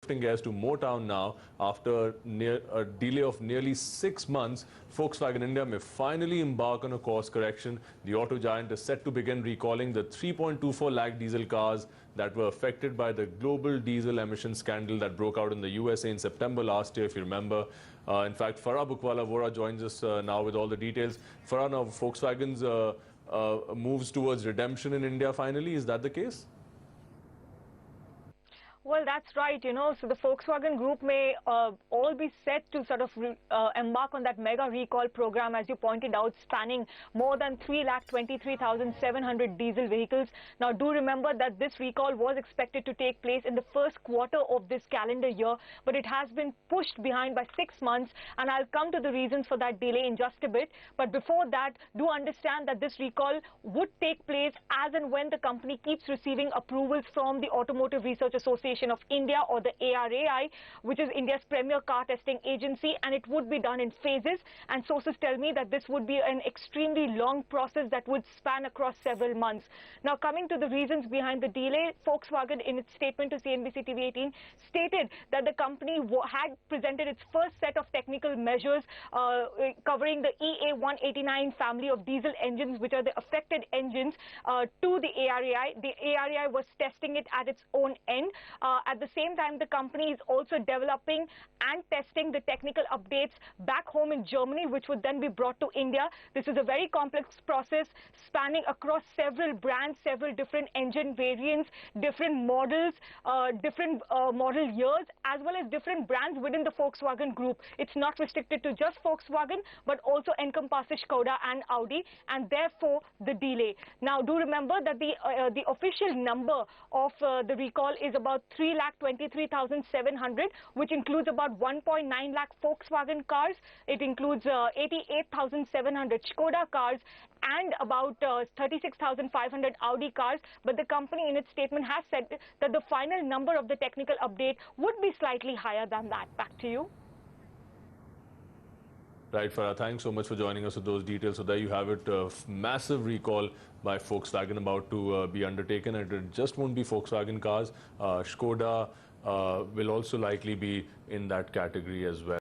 Shifting gears to Motown now, after a delay of nearly 6 months, Volkswagen India may finally embark on a course correction. The auto giant is set to begin recalling the 3.24 lakh diesel cars that were affected by the global diesel emission scandal that broke out in the USA in September last year, if you remember. In fact, Farah Bookwala Vhora joins us now with all the details. Farah, now Volkswagen's moves towards redemption in India finally, is that the case? Well, that's right, so the Volkswagen Group may all be set to sort of embark on that mega recall program, as you pointed out, spanning more than 3,23,700 diesel vehicles. Now, do remember that this recall was expected to take place in the first quarter of this calendar year, but it has been pushed behind by 6 months, and I'll come to the reasons for that delay in just a bit. But before that, do understand that this recall would take place as and when the company keeps receiving approvals from the Automotive Research Association of India, or the ARAI, which is India's premier car testing agency, and it would be done in phases. And sources tell me that this would be an extremely long process that would span across several months. Now, coming to the reasons behind the delay, Volkswagen, in its statement to CNBC TV 18, stated that the company had presented its first set of technical measures covering the EA189 family of diesel engines, which are the affected engines, to the ARAI. The ARAI was testing it at its own end. At the same time, the company is also developing and testing the technical updates back home in Germany, which would then be brought to India. This is a very complex process spanning across several brands, several different engine variants, different models, different model years, as well as different brands within the Volkswagen Group. It's not restricted to just Volkswagen, but also encompasses Skoda and Audi, and therefore the delay. Now, do remember that the official number of the recall is about 3,23,700, which includes about 1.9 lakh Volkswagen cars. It includes 88,700 Skoda cars and about 36,500 Audi cars. But the company in its statement has said that the final number of the technical update would be slightly higher than that. Back to you. Right, Farah, thanks so much for joining us with those details. So there you have it, massive recall by Volkswagen about to be undertaken, and it just won't be Volkswagen cars. Skoda will also likely be in that category as well.